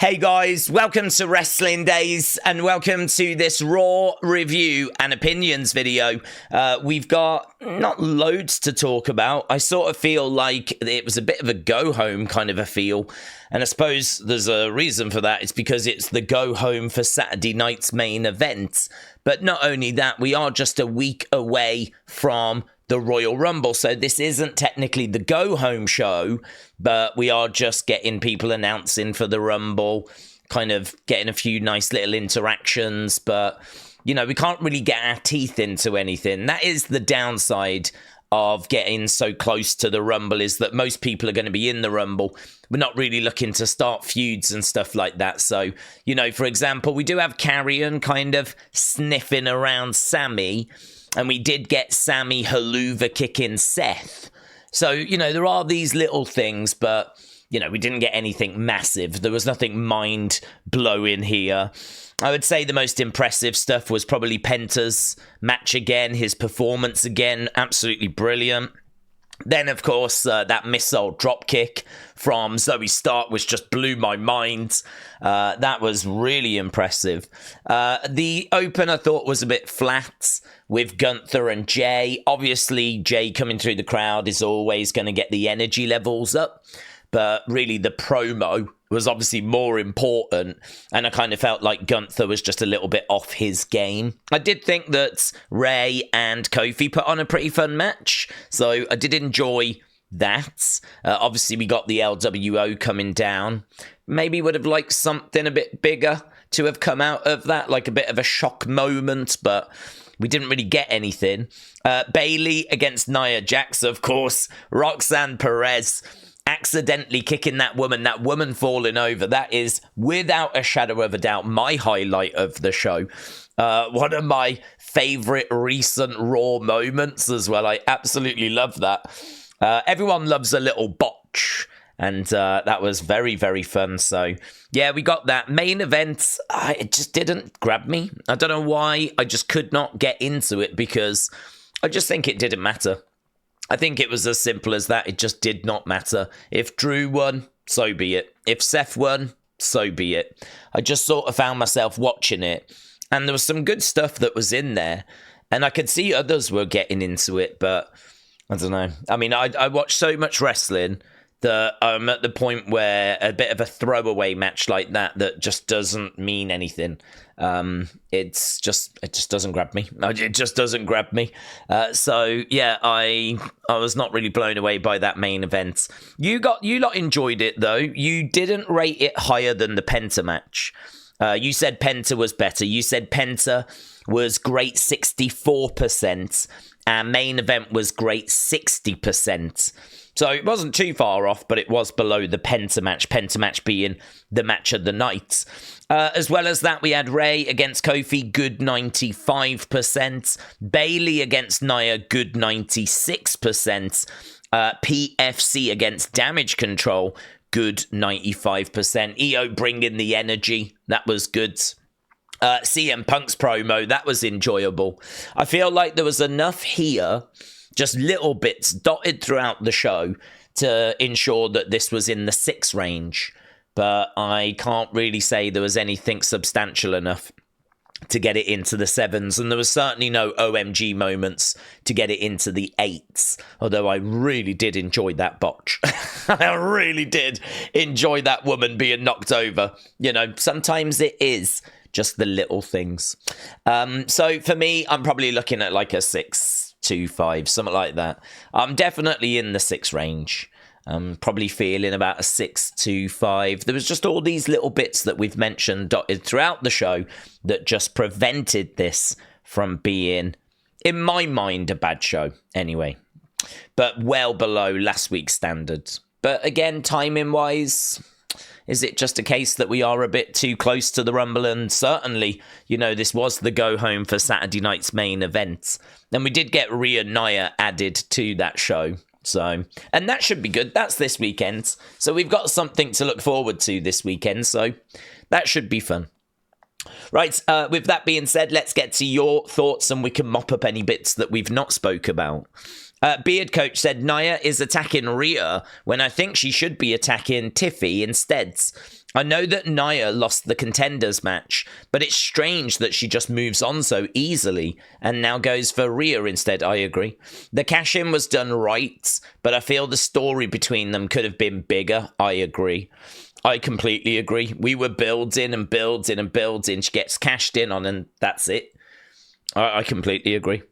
Hey guys, welcome to Wrestling Daze and welcome to this Raw review and opinions video. We've got not loads to talk about. I sort of feel like it was a bit of a go-home kind of a feel. And I suppose there's a reason for that. It's because it's the go-home for Saturday night's main event. But not only that, we are just a week away from the Royal Rumble. So this isn't technically the go-home show, but we are just getting people announcing for the Rumble, kind of getting a few nice little interactions. But, you know, we can't really get our teeth into anything. That is the downside of getting so close to the Rumble, is that most people are going to be in the Rumble. We're not really looking to start feuds and stuff like that. So, you know, for example, we do have Carrion kind of sniffing around Sami, and we did get Sami helluva kicking Seth. So, you know, there are these little things, but, you know, we didn't get anything massive. There was nothing mind-blowing here. I would say the most impressive stuff was probably Penta's match again, his performance again, absolutely brilliant. Then, of course, that missile dropkick from Zoe Stark, which just blew my mind. That was really impressive. The open, I thought, was a bit flat with Gunther and Jay. Obviously, Jay coming through the crowd is always going to get the energy levels up. But really, the promo was obviously more important, and I kind of felt like Gunther was just a little bit off his game. I did think that Ray and Kofi put on a pretty fun match, so I did enjoy that. Obviously, we got the LWO coming down. Maybe would have liked something a bit bigger to have come out of that, like a bit of a shock moment, but we didn't really get anything. Bayley against Nia Jax, of course. Roxanne Perez accidentally kicking that woman falling over. That is, without a shadow of a doubt, my highlight of the show. One of my favourite recent Raw moments as well. I absolutely love that. Everyone loves a little botch, and that was very, very fun. So, yeah, we got that. Main event, it just didn't grab me. I don't know why. I just could not get into it because I just think it didn't matter. I think it was as simple as that. It just did not matter. If Drew won, so be it. If Seth won, so be it. I just sort of found myself watching it, and there was some good stuff that was in there, and I could see others were getting into it, but I don't know. I mean, I watch so much wrestling that I'm at the point where a bit of a throwaway match like that just doesn't mean anything. It just doesn't grab me. It just doesn't grab me. So yeah, I was not really blown away by that main event. You lot enjoyed it though. You didn't rate it higher than the Penta match. You said Penta was better. You said Penta was great 64%. Our main event was great 60%. So it wasn't too far off, but it was below the Penta match being the match of the night. As well as that, we had Ray against Kofi, good 95%. Bayley against Nia, good 96%. PFC against Damage CTRL, good 95%. EO bringing the energy, that was good. CM Punk's promo, that was enjoyable. I feel like there was enough here, just little bits dotted throughout the show, to ensure that this was in the 6 range. But I can't really say there was anything substantial enough to get it into the 7s. And there was certainly no OMG moments to get it into the 8s. Although I really did enjoy that botch. I really did enjoy that woman being knocked over. You know, sometimes it is just the little things. So for me, I'm probably looking at like a 6.25, something like that. I'm definitely in the 6 range. I'm probably feeling about a 6.25. There was just all these little bits that we've mentioned dotted throughout the show that just prevented this from being, in my mind, a bad show anyway. But well below last week's standards. But again, timing-wise, is it just a case that we are a bit too close to the Rumble? And certainly, you know, this was the go-home for Saturday night's main event. And we did get Rhea Nia added to that show. So, and that should be good. That's this weekend. So we've got something to look forward to this weekend. So that should be fun. Right, with that being said, let's get to your thoughts and we can mop up any bits that we've not spoke about. Beard Coach said, Nia is attacking Rhea when I think she should be attacking Tiffy instead. I know that Nia lost the contenders match, but it's strange that she just moves on so easily and now goes for Rhea instead. I agree. The cash-in was done right, but I feel the story between them could have been bigger. I agree. I completely agree. We were building and building and building. She gets cashed in on and that's it. I completely agree.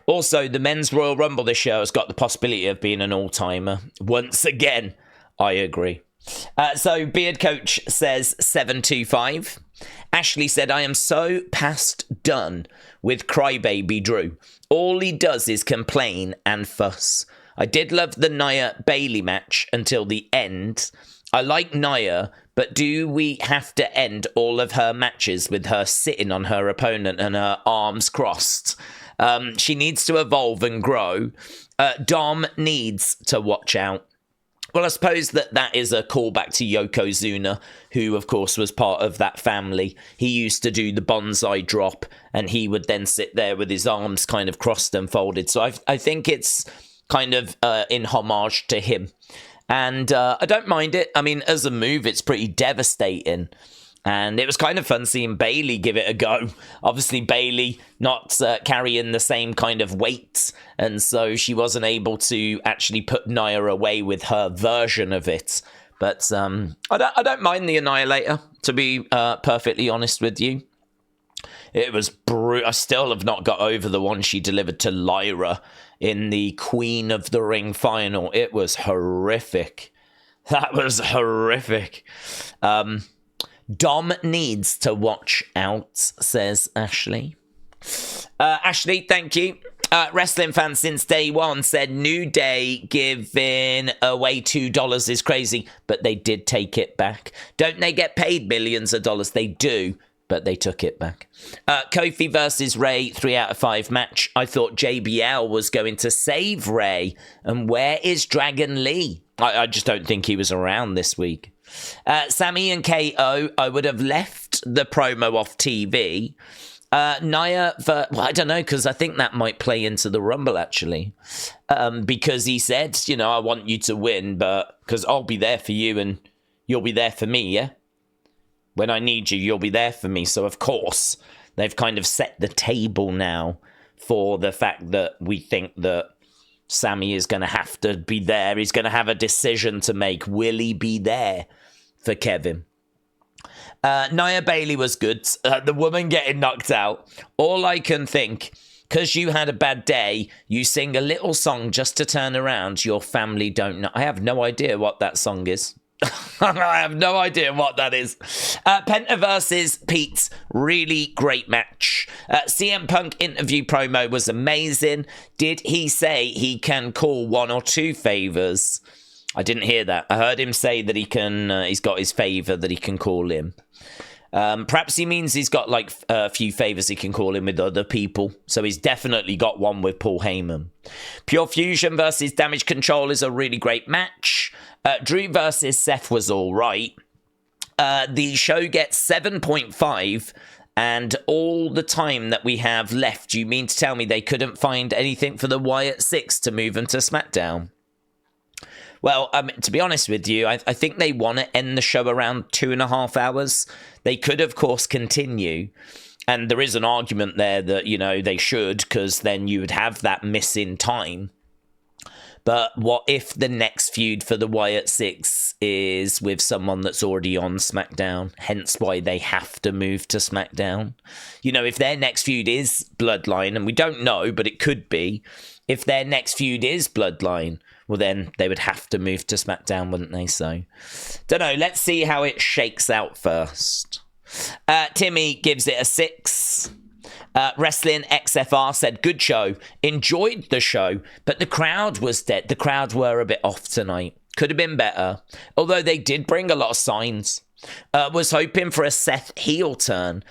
Also, the Men's Royal Rumble this year has got the possibility of being an all-timer. Once again, I agree. So Beard Coach says 725. Ashley said, I am so past done with Crybaby Drew. All he does is complain and fuss. I did love the Nia Bayley match until the end. I like Nia, but do we have to end all of her matches with her sitting on her opponent and her arms crossed? She needs to evolve and grow. Dom needs to watch out. Well, I suppose that is a callback to Yokozuna, who, of course, was part of that family. He used to do the bonsai drop, and he would then sit there with his arms kind of crossed and folded. So I think it's kind of in homage to him. And I don't mind it. I mean, as a move, it's pretty devastating. And it was kind of fun seeing Bayley give it a go. Obviously, Bayley not carrying the same kind of weight. And so she wasn't able to actually put Nia away with her version of it. But I don't mind the Annihilator, to be perfectly honest with you. It was I still have not got over the one she delivered to Lyra in the Queen of the Ring final. It was horrific. That was horrific. Dom needs to watch out, says Ashley. Ashley, thank you. Wrestling fans since day one said New Day giving away $2 is crazy, but they did take it back. Don't they get paid millions of dollars? They do, but they took it back. Kofi versus Ray, 3 out of 5 match. I thought JBL was going to save Ray. And where is Dragon Lee? I just don't think he was around this week. Sami and KO, I would have left the promo off TV. Nia, I don't know, because I think that might play into the Rumble, actually. Because he said, I want you to win, but because I'll be there for you and you'll be there for me, yeah? When I need you, you'll be there for me. So, of course, they've kind of set the table now for the fact that we think that Sami is going to have to be there. He's going to have a decision to make. Will he be there for Kevin? Nia Bayley was good. The woman getting knocked out. All I can think, because you had a bad day, you sing a little song just to turn around. Your family don't know. I have no idea what that song is. I have no idea what that is. Penta versus Pete, really great match. CM Punk interview promo was amazing. Did he say he can call 1 or 2 favors? I didn't hear that. I heard him say that he can. He's got his favor that he can call him. Perhaps he means he's got like a few favors he can call in with other people. So he's definitely got one with Paul Heyman. Pure Fusion versus Damage CTRL is a really great match. Drew versus Seth was all right. The show gets 7.5. And all the time that we have left, you mean to tell me they couldn't find anything for the Wyatt Sicks to move them to SmackDown? Well, to be honest with you, I think they want to end the show around 2.5 hours. They could, of course, continue. And there is an argument there that, they should, because then you would have that missing time. But what if the next feud for the Wyatt Sicks is with someone that's already on SmackDown? Hence why they have to move to SmackDown. If their next feud is Bloodline, and we don't know, but it could be. If their next feud is Bloodline, well, then they would have to move to SmackDown, wouldn't they? So, don't know. Let's see how it shakes out first. Timmy gives it a 6. Wrestling XFR said, good show. Enjoyed the show, but the crowd was dead. The crowd were a bit off tonight. Could have been better. Although they did bring a lot of signs. Was hoping for a Seth heel turn.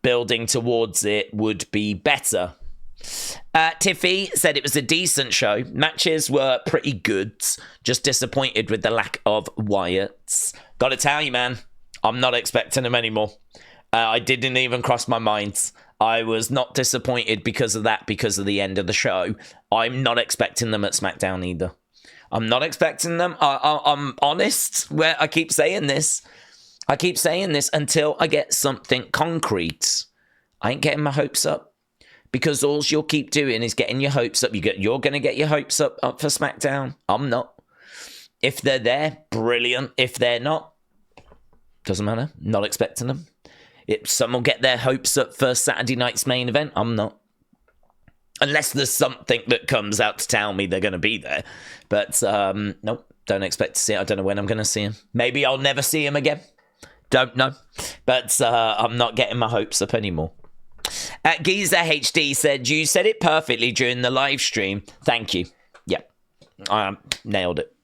Building towards it would be better. Tiffy said it was a decent show. Matches were pretty good. Just disappointed with the lack of Wyatts. Gotta tell you, man, I'm not expecting them anymore. I didn't even cross my mind. I was not disappointed because of that, because of the end of the show. I'm not expecting them at SmackDown either. I'm not expecting them. I'm honest, where I keep saying this. I keep saying this until I get something concrete. I ain't getting my hopes up. Because all you'll keep doing is getting your hopes up. You're going to get your hopes up for SmackDown. I'm not. If they're there, brilliant. If they're not, doesn't matter. Not expecting them. If some will get their hopes up for Saturday night's main event, I'm not. Unless there's something that comes out to tell me they're going to be there. But, nope, don't expect to see it. I don't know when I'm going to see him. Maybe I'll never see him again. Don't know. But I'm not getting my hopes up anymore. Giza HD said, you said it perfectly during the live stream. Thank you. Yep, I nailed it.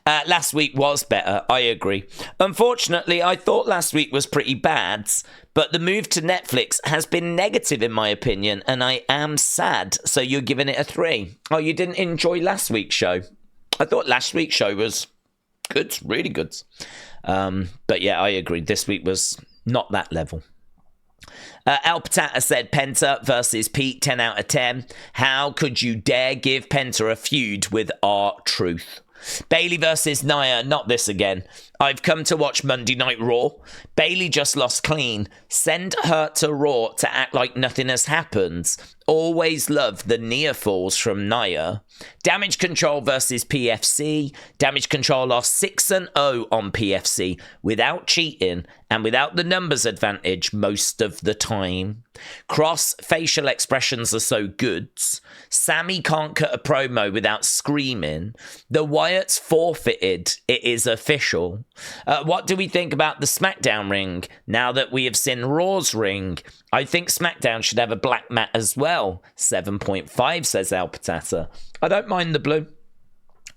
Last week was better, I agree. Unfortunately, I thought last week was pretty bad, but the move to Netflix has been negative in my opinion, and I am sad. So you're giving it a 3. Oh, you didn't enjoy last week's show? I thought last week's show was good, really good. But yeah, I agree. This week was not that level. El Patata said Penta versus Pete, 10 out of 10. How could you dare give Penta a feud with R-Truth? Bayley versus Nia, not this again. I've come to watch Monday Night Raw. Bayley just lost clean. Send her to Raw to act like nothing has happened. Always love the near falls from Nia. Damage CTRL versus PFC. Damage CTRL lost 6-0 on PFC without cheating and without the numbers advantage most of the time. Cross facial expressions are so good. Sami can't cut a promo without screaming. The Wyatts forfeited. It is official. What do we think about the SmackDown ring now that we have seen Raw's ring? I think SmackDown should have a black mat as well. 7.5 says El Patata. I don't mind the blue.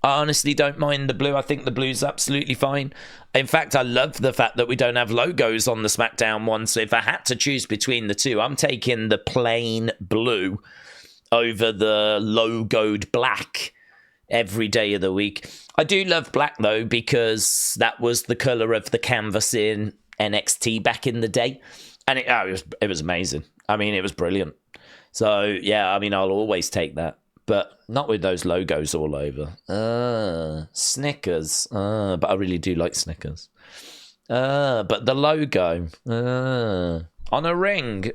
I honestly don't mind the blue. I think the blue's absolutely fine. In fact, I love the fact that we don't have logos on the SmackDown one. So if I had to choose between the two, I'm taking the plain blue over the logoed black every day of the week. I do love black, though, because that was the colour of the canvas in NXT back in the day. And it was amazing. I mean, it was brilliant. So, yeah, I mean, I'll always take that. But not with those logos all over. Snickers. But I really do like Snickers. But the logo. On a ring.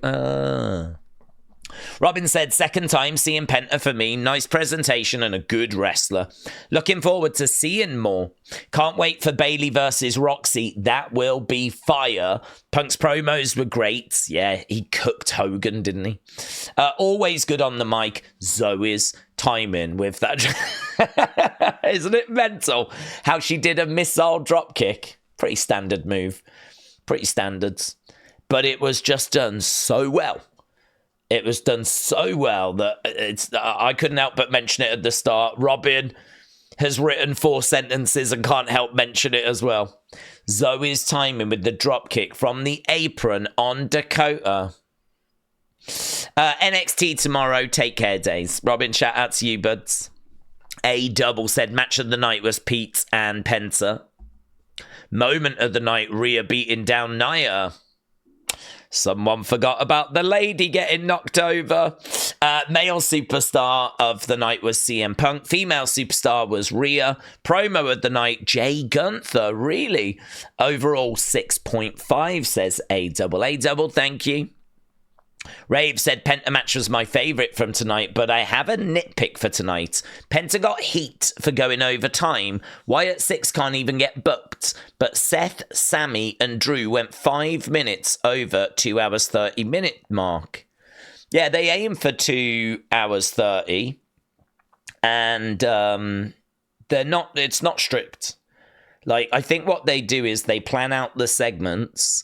Robin said, second time seeing Penta for me. Nice presentation and a good wrestler. Looking forward to seeing more. Can't wait for Bayley versus Roxy. That will be fire. Punk's promos were great. Yeah, he cooked Hogan, didn't he? Always good on the mic. Zoe's timing with that. Isn't it mental how she did a missile drop kick? Pretty standard move. Pretty standards. But it was just done so well. It was done so well that I couldn't help but mention it at the start. Robin has written 4 sentences and can't help mention it as well. Zoe's timing with the dropkick from the apron on Dakota. NXT tomorrow. Take care, Daze. Robin, shout out to you, buds. A double said match of the night was Pete and Penta. Moment of the night, Rhea beating down Nia. Someone forgot about the lady getting knocked over. Male superstar of the night was CM Punk. Female superstar was Rhea. Promo of the night, Jay Gunther. Really? Overall 6.5 says A double. Thank you. Rave said Penta match was my favourite from tonight, but I have a nitpick for tonight. Penta got heat for going over time. Wyatt Sicks can't even get booked. But Seth, Sami and Drew went 5 minutes over 2 hours 30 minute mark. Yeah, they aim for 2 hours 30. And it's not strict. Like, I think what they do is they plan out the segments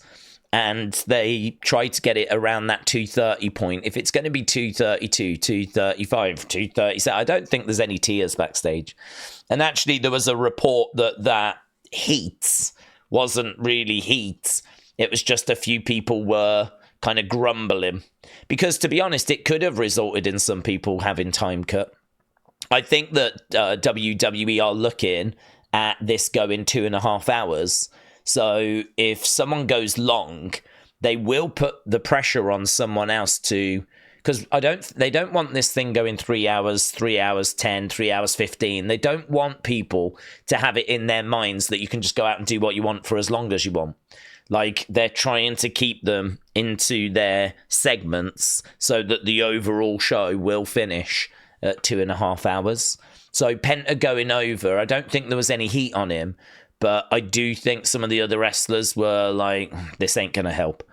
and they try to get it around that 2:30 point. If it's going to be 2:32, 2:35, 2:37, I don't think there's any tears backstage. And actually, there was a report that heat wasn't really heat. It was just a few people were kind of grumbling. Because, to be honest, it could have resulted in some people having time cut. I think that WWE are looking at this going 2.5 hours. So if someone goes long, they will put the pressure on someone else to, because they don't want this thing going 3 hours, 3 hours 10, 3 hours 15. They don't want people to have it in their minds that you can just go out and do what you want for as long as you want. Like, they're trying to keep them into their segments so that the overall show will finish at 2.5 hours. So Penta going over, I don't think there was any heat on him, but I do think some of the other wrestlers were like, this ain't going to help.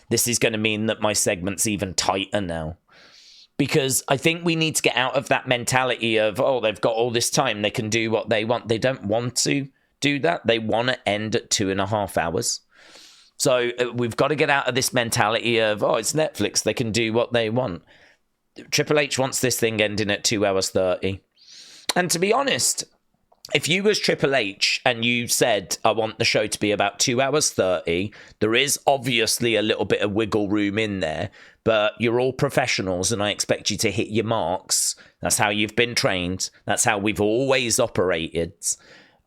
This is going to mean that my segment's even tighter now. Because I think we need to get out of that mentality of, oh, they've got all this time, they can do what they want. They don't want to do that. They want to end at 2.5 hours. So we've got to get out of this mentality of, oh, it's Netflix, they can do what they want. Triple H wants this thing ending at 2 hours 30. And to be honest, if you was Triple H and you said, I want the show to be about 2 hours 30, there is obviously a little bit of wiggle room in there, but you're all professionals and I expect you to hit your marks. That's how you've been trained. That's how we've always operated.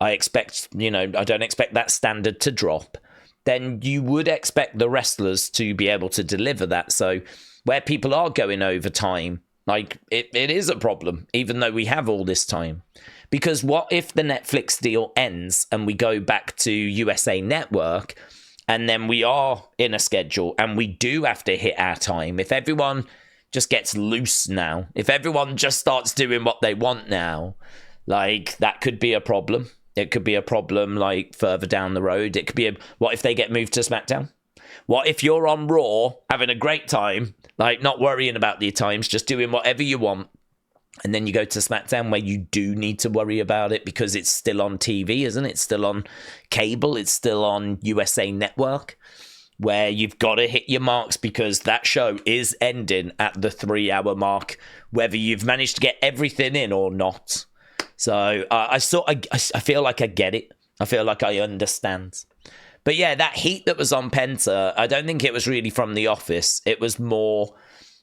I expect, I don't expect that standard to drop. Then you would expect the wrestlers to be able to deliver that. So where people are going over time, like it is a problem, even though we have all this time. Because what if the Netflix deal ends and we go back to USA Network and then we are in a schedule and we do have to hit our time? If everyone just gets loose now, if everyone just starts doing what they want now, like that could be a problem. It could be a problem like further down the road. It could be what if they get moved to SmackDown? What if you're on Raw having a great time, like not worrying about the times, just doing whatever you want, and then you go to SmackDown where you do need to worry about it because it's still on TV, isn't it? It's still on cable. It's still on USA Network, where you've got to hit your marks because that show is ending at the 3 hour mark, whether you've managed to get everything in or not. So I feel like I get it. I feel like I understand. But yeah, that heat that was on Penta, I don't think it was really from the office. It was more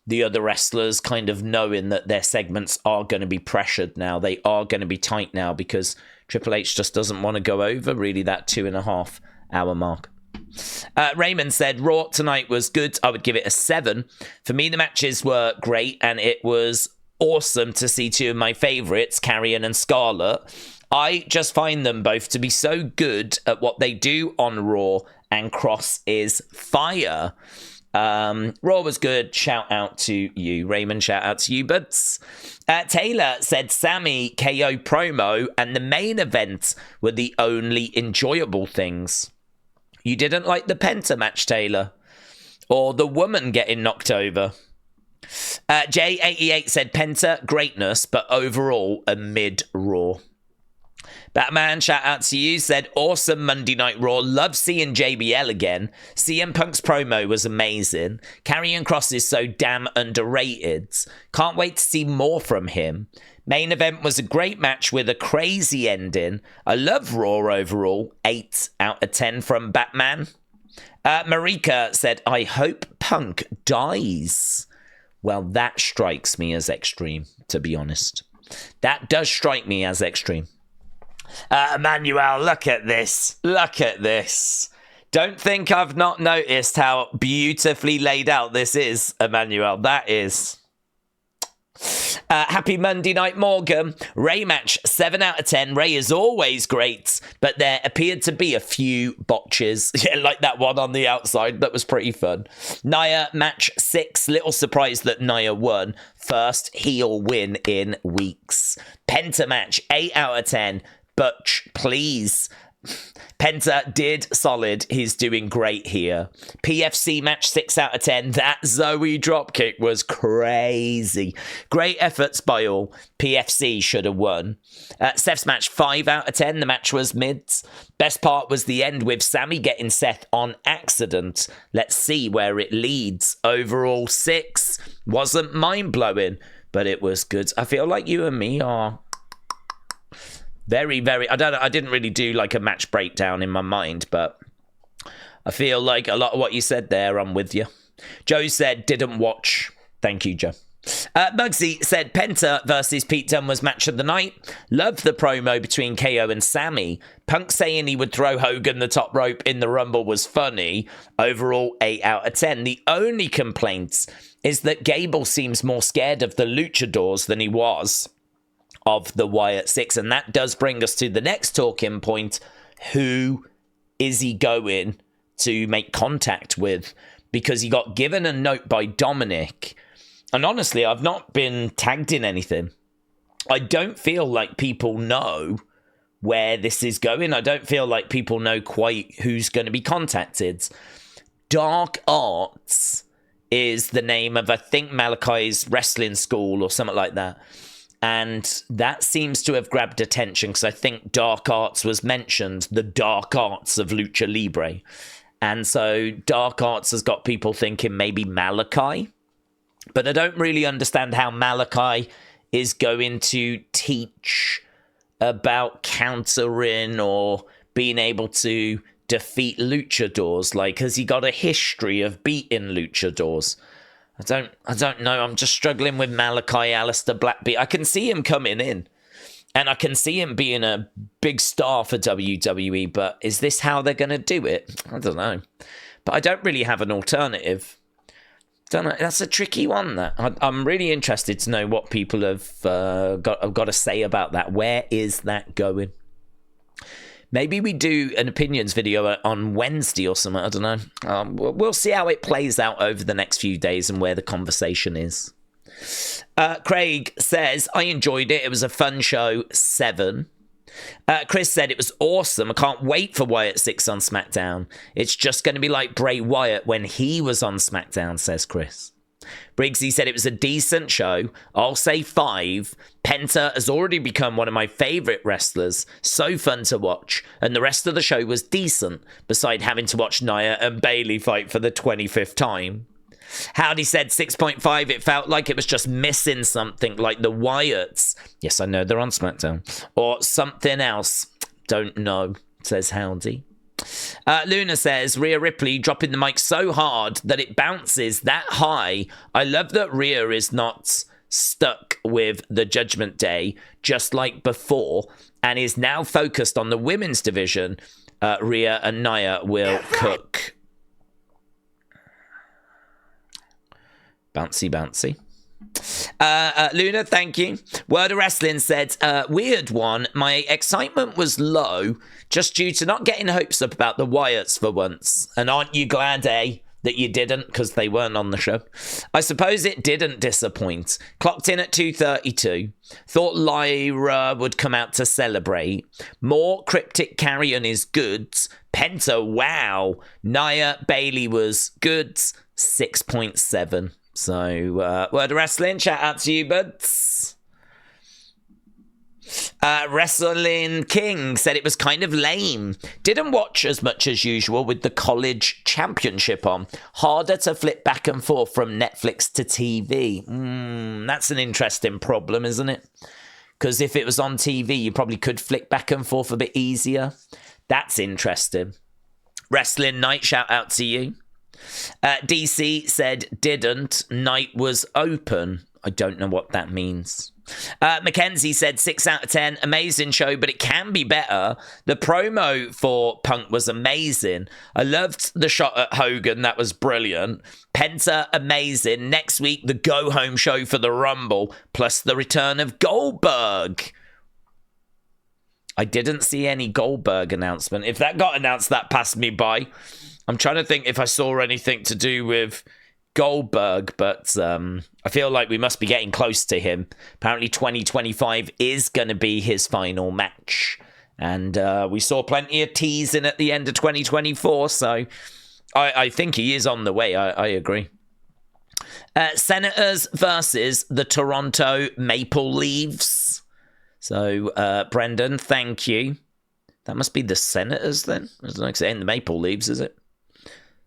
the other wrestlers kind of knowing that their segments are going to be pressured now. They are going to be tight now because Triple H just doesn't want to go over really that 2.5 hour mark. Raymond said, Raw tonight was good. I would give it a 7. For me, the matches were great and it was awesome to see two of my favorites, Carrion and Scarlett. I just find them both to be so good at what they do on Raw, and Cross is fire. Raw was good. Shout out to you, Raymond. Shout out to you, buds. Taylor said Sami KO promo and the main event were the only enjoyable things. You didn't like the Penta match, Taylor? Or the woman getting knocked over? J88 said Penta, greatness, but overall a mid-Raw. Batman, shout out to you, said awesome Monday Night Raw. Love seeing JBL again. CM Punk's promo was amazing. Karrion Kross is so damn underrated. Can't wait to see more from him. Main event was a great match with a crazy ending. I love Raw overall. 8 out of 10 from Batman. Marika said, I hope Punk dies. Well, that strikes me as extreme, to be honest. That does strike me as extreme. Emmanuel, look at this. Look at this. Don't think I've not noticed how beautifully laid out this is, Emmanuel. That is. Happy Monday Night, Morgan. Ray match, 7 out of 10. Ray is always great, but there appeared to be a few botches. Yeah, like that one on the outside. That was pretty fun. Nia match 6. Little surprised that Nia won. First heel win in weeks. Penta match, 8 out of 10. Butch, please. Penta did solid. He's doing great here. PFC match, 6 out of 10. That Zoe dropkick was crazy. Great efforts by all. PFC should have won. Seth's match, 5 out of 10. The match was mids. Best part was the end with Sami getting Seth on accident. Let's see where it leads. Overall 6. Wasn't mind-blowing, but it was good. I feel like you and me are very, very, I didn't really do like a match breakdown in my mind, but I feel like a lot of what you said there, I'm with you. Joe said, didn't watch. Thank you, Joe. Bugsy said, Penta versus Pete Dunne was match of the night. Loved the promo between KO and Sami. Punk saying he would throw Hogan the top rope in the Rumble was funny. Overall, 8 out of 10. The only complaint is that Gable seems more scared of the luchadors than he was of the Wyatt Sicks, and that does bring us to the next talking point. Who is he going to make contact with, because he got given a note by Dominic. And honestly, I've not been tagged in anything. I don't feel like people know where this is going. I don't feel like people know quite who's going to be contacted. Dark Arts is the name of, I think, Malachi's wrestling school or something like that. And that seems to have grabbed attention because I think Dark Arts was mentioned, the dark arts of Lucha Libre. And so Dark Arts has got people thinking maybe Malachi. But I don't really understand how Malachi is going to teach about countering or being able to defeat luchadors. Like, has he got a history of beating luchadors? I don't know. I'm just struggling with Malachi Alistair Blackbeard. I can see him coming in, and I can see him being a big star for WWE, but is this how they're going to do it? I don't know. But I don't really have an alternative. Don't know. That's a tricky one. That I'm really interested to know what people have got to say about that. Where is that going? Maybe we do an opinions video on Wednesday or something. I don't know. We'll see how it plays out over the next few days and where the conversation is. Craig says, I enjoyed it. It was a fun show. 7. Chris said it was awesome. I can't wait for Wyatt Sicks on SmackDown. It's just going to be like Bray Wyatt when he was on SmackDown, says Chris. Briggsy said it was a decent show. I'll say 5. Penta has already become one of my favourite wrestlers. So fun to watch. And the rest of the show was decent, beside having to watch Nia and Bayley fight for the 25th time. Howdy said 6.5. It felt like it was just missing something, like the Wyatts. Yes, I know they're on SmackDown. Or something else. Don't know, says Howdy. Luna says, Rhea Ripley dropping the mic so hard that it bounces that high. I love that Rhea is not stuck with the Judgment Day, just like before, and is now focused on the women's division. Rhea and Nia will cook. Bouncy, bouncy. Luna, thank you. Word of Wrestling said, weird one. My excitement was low just due to not getting hopes up about the Wyatts for once. And aren't you glad, that you didn't, because they weren't on the show? I suppose it didn't disappoint. Clocked in at 2:32. Thought Lyra would come out to celebrate. More cryptic carrion is good. Penta, wow. Nia, Bayley was good. 6.7. So, Word of Wrestling, shout out to you, buds. Wrestling King said it was kind of lame. Didn't watch as much as usual with the college championship on. Harder to flip back and forth from Netflix to TV. That's an interesting problem, isn't it? Because if it was on TV, you probably could flick back and forth a bit easier. That's interesting. Wrestling Night, shout out to you. DC said didn't. Night was open. I don't know what that means. Mackenzie said 6 out of 10. Amazing show, but it can be better. The promo for Punk was amazing. I loved the shot at Hogan. That was brilliant. Penta, amazing. Next week, the go-home show for the Rumble, plus the return of Goldberg. I didn't see any Goldberg announcement. If that got announced, that passed me by. I'm trying to think if I saw anything to do with Goldberg, but I feel like we must be getting close to him. Apparently 2025 is going to be his final match. And we saw plenty of teasing at the end of 2024, so I think he is on the way. I agree. Senators versus the Toronto Maple Leafs. So, Brendan, thank you. That must be the Senators then. It's like saying the Maple Leafs, is it?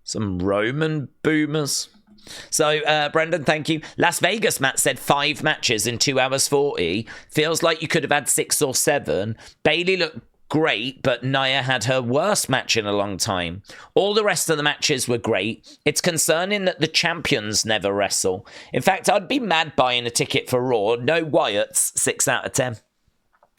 Some Roman boomers. So, Brendan, thank you. Las Vegas, Matt said 5 matches in 2 hours 40. Feels like you could have had 6 or 7. Bayley looked great, but Nia had her worst match in a long time. All the rest of the matches were great. It's concerning that the champions never wrestle. In fact, I'd be mad buying a ticket for Raw. No Wyatts, 6 out of 10.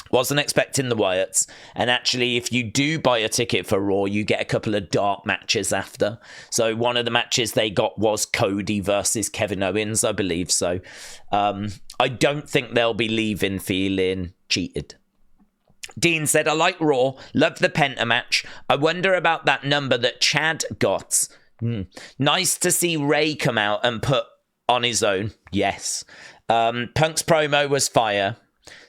Wasn't expecting the Wyatts. And actually, if you do buy a ticket for Raw, you get a couple of dark matches after. So one of the matches they got was Cody versus Kevin Owens, I believe. So I don't think they'll be leaving feeling cheated. Dean said, I like Raw. Love the Penta match. I wonder about that number that Chad got. Nice to see Ray come out and put on his own. Yes. Punk's promo was fire.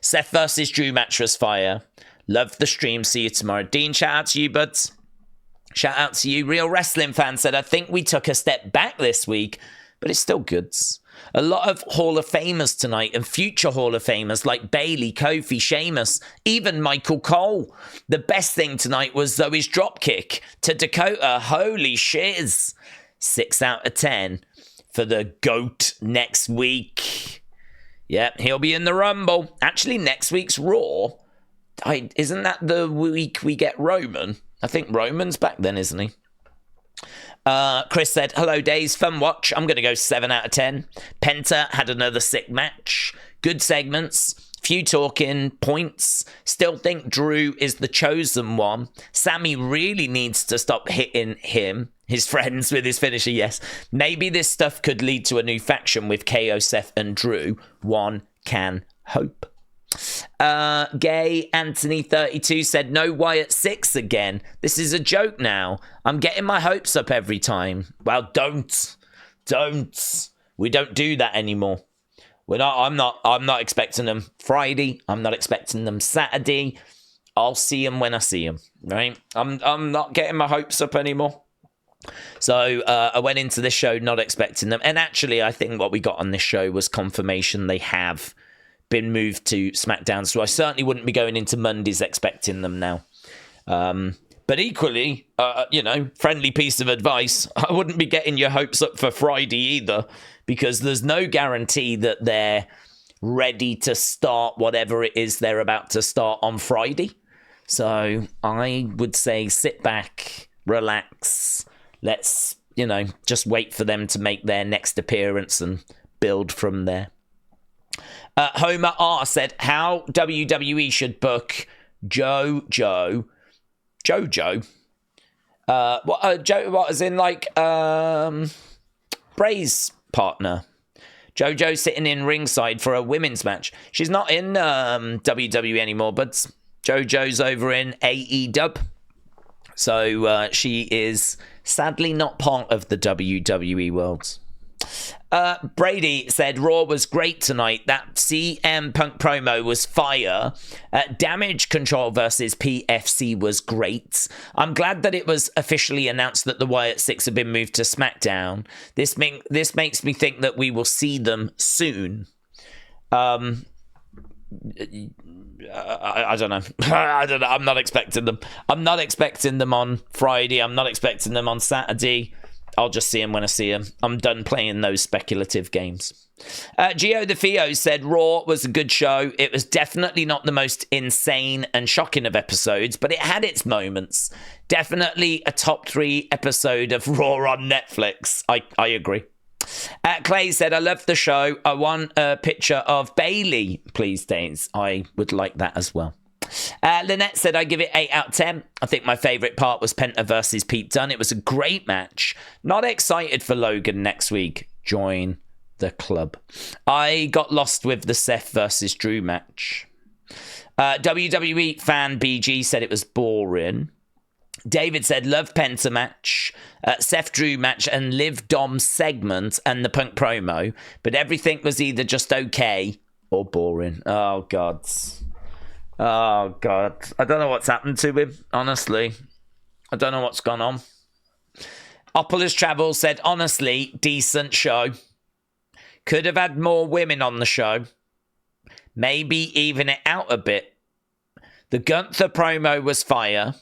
Seth versus Drew match was fire. Love the stream. See you tomorrow. Dean, shout out to you, buds. Shout out to you. Real Wrestling Fan said, I think we took a step back this week, but it's still goods. A lot of Hall of Famers tonight and future Hall of Famers like Bayley, Kofi, Sheamus, even Michael Cole. The best thing tonight was Zoe's dropkick to Dakota. Holy shiz. 6 out of 10 for the GOAT next week. Yep, he'll be in the Rumble. Actually, next week's Raw, isn't that the week we get Roman? I think Roman's back then, isn't he? Chris said, hello, Daze. Fun watch. I'm going to go 7 out of 10. Penta had another sick match. Good segments. Few talking points. Still think Drew is the chosen one. Sami really needs to stop hitting his friends with his finisher, yes. Maybe this stuff could lead to a new faction with KO, Seth, and Drew. One can hope. Gay Anthony 32 said, no Wyatt Sicks again. This is a joke now. I'm getting my hopes up every time. Well, don't. We don't do that anymore. I'm not expecting them Friday. I'm not expecting them Saturday. I'll see them when I see them, right? I'm not getting my hopes up anymore. So I went into this show not expecting them. And actually, I think what we got on this show was confirmation they have been moved to SmackDown. So I certainly wouldn't be going into Mondays expecting them now. But equally, friendly piece of advice, I wouldn't be getting your hopes up for Friday either, because there's no guarantee that they're ready to start whatever it is they're about to start on Friday. So I would say sit back, relax. Let's, just wait for them to make their next appearance and build from there. Homer R said, how WWE should book JoJo. What is in like Bray's partner. JoJo sitting in ringside for a women's match. She's not in WWE anymore, but JoJo's over in AEW. So she is sadly not part of the WWE world. Brady said, Raw was great tonight. That CM Punk promo was fire. Damage CTRL versus PFC was great. I'm glad that it was officially announced that the Wyatt Sicks have been moved to SmackDown. This makes me think that we will see them soon. I don't know. I'm not expecting them. I'm not expecting them on Friday. I'm not expecting them on Saturday. I'll just see him when I see him. I'm done playing those speculative games. Gio the Fio said, Raw was a good show. It was definitely not the most insane and shocking of episodes, but it had its moments. Definitely a top 3 episode of Raw on Netflix. I agree. Clay said, I love the show. I want a picture of Bayley, please, Danes. I would like that as well. Lynette said, I give it 8 out of 10. I think my favourite part was Penta versus Pete Dunne. It was a great match. Not excited for Logan next week. Join the club. I got lost with the Seth versus Drew match. WWE fan BG said it was boring. David said, love Penta match, Seth Drew match, and Liv Dom segment and the Punk promo, but everything was either just okay or boring. Oh, God. I don't know what's happened to him, honestly. I don't know what's gone on. Opolis Travel said, honestly, decent show. Could have had more women on the show. Maybe even it out a bit. The Gunther promo was fire.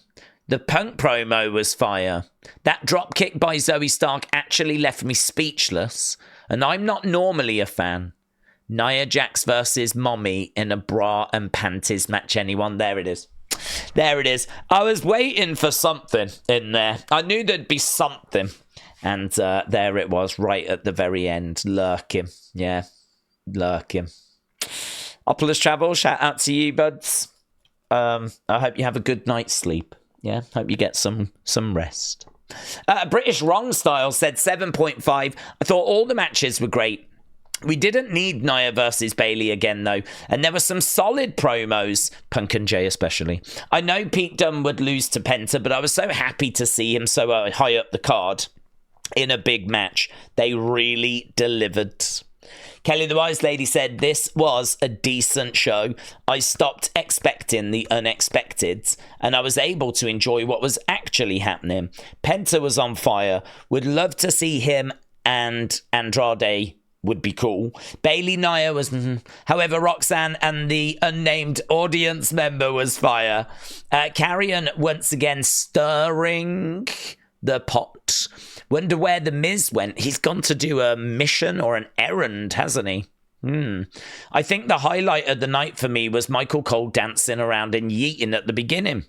The Punk promo was fire. That dropkick by Zoe Stark actually left me speechless, and I'm not normally a fan. Nia Jax versus Mommy in a bra and panties match. Anyone? There it is. There it is. I was waiting for something in there. I knew there'd be something. And there it was, right at the very end. Lurking. Yeah, lurking. Opolis Travel, shout out to you, buds. I hope you have a good night's sleep. Yeah, hope you get some rest. British Wrong Style said 7.5. I thought all the matches were great. We didn't need Nia versus Bayley again, though, and there were some solid promos, Punk and Jay especially. I know Pete Dunne would lose to Penta, but I was so happy to see him so high up the card in a big match. They really delivered. Kelly the Wise Lady said, this was a decent show. I stopped expecting the unexpected, and I was able to enjoy what was actually happening. Penta was on fire. Would love to see him and Andrade. Would be cool. Bayley Nia was, however, Roxanne and the unnamed audience member was fire. Carrion once again stirring the pot. Wonder where the Miz went. He's gone to do a mission or an errand, hasn't he? I think the highlight of the night for me was Michael Cole dancing around and yeeting at the beginning.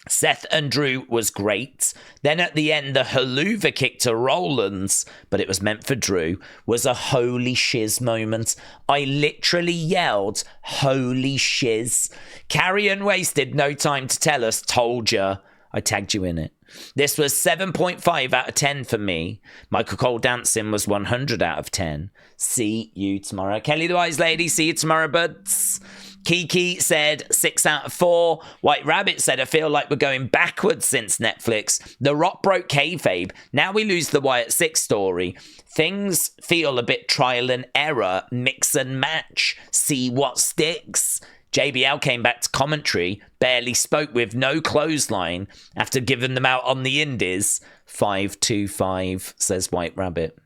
Seth and Drew was great. Then at the end, the helluva kick to Rollins, but it was meant for Drew, was a holy shiz moment. I literally yelled, holy shiz. Carrion wasted no time to tell us, told ya. I tagged you in it. This was 7.5 out of 10 for me. Michael Cole dancing was 100 out of 10. See you tomorrow. Kelly the Wise Lady, see you tomorrow, buds. Kiki said 6 out of 4. White Rabbit said, I feel like we're going backwards since Netflix. The Rock broke kayfabe. Now we lose the Wyatt Sicks story. Things feel a bit trial and error. Mix and match. See what sticks. JBL came back to commentary. Barely spoke with no clothesline after giving them out on the indies. 525, says White Rabbit.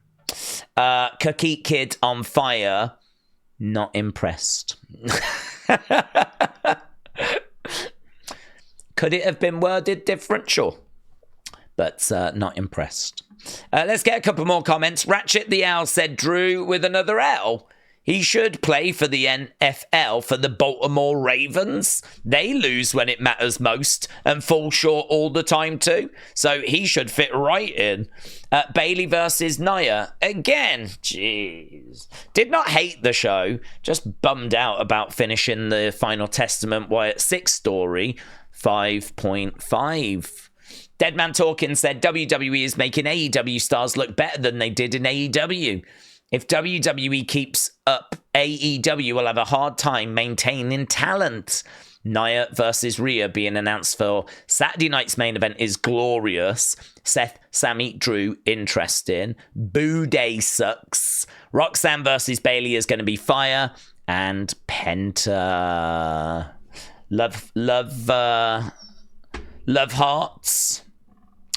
Cookie Kid on fire. Not impressed. Could it have been worded different? Sure. But not impressed. Let's get a couple more comments. Ratchet the Owl said Drew with another L. He should play for the NFL for the Baltimore Ravens. They lose when it matters most and fall short all the time too. So he should fit right in. Bayley versus Nia. Again, jeez. Did not hate the show. Just bummed out about finishing the Final Testament Wyatt Sicks story. 5.5. Deadman Talking said WWE is making AEW stars look better than they did in AEW. If WWE keeps up, AEW will have a hard time maintaining talent. Nia versus Rhea being announced for Saturday night's main event is glorious. Seth, Sami, Drew, interesting. Boo Day sucks. Roxanne versus Bayley is going to be fire. And Penta. Love hearts.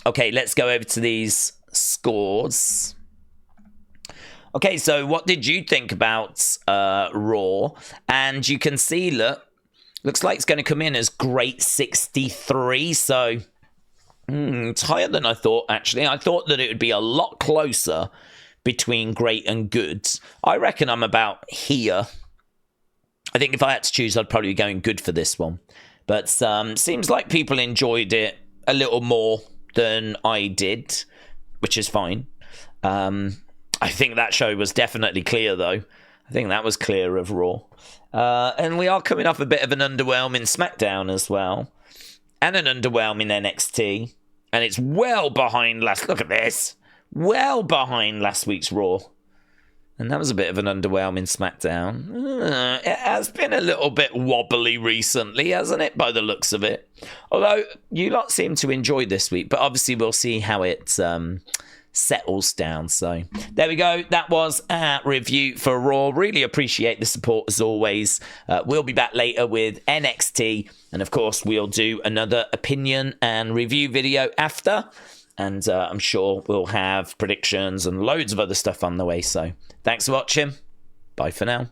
Okay, let's go over to these scores. Okay, so what did you think about Raw? And you can see, looks like it's going to come in as great 63. So it's higher than I thought, actually. I thought that it would be a lot closer between great and good. I reckon I'm about here. I think if I had to choose, I'd probably be going good for this one. But seems like people enjoyed it a little more than I did, which is fine. I think that show was definitely clear, though. I think that was clear of Raw. And we are coming off a bit of an underwhelming SmackDown as well. And an underwhelming NXT. And it's well behind look at this. Well behind last week's Raw. And that was a bit of an underwhelming SmackDown. It has been a little bit wobbly recently, hasn't it, by the looks of it? Although, you lot seem to enjoy this week. But obviously, we'll see how it settles down. So there we go. That was our review for Raw. Really appreciate the support as always. We'll be back later with NXT, and of course we'll do another opinion and review video after, and I'm sure we'll have predictions and loads of other stuff on the way. So thanks for watching. Bye for now.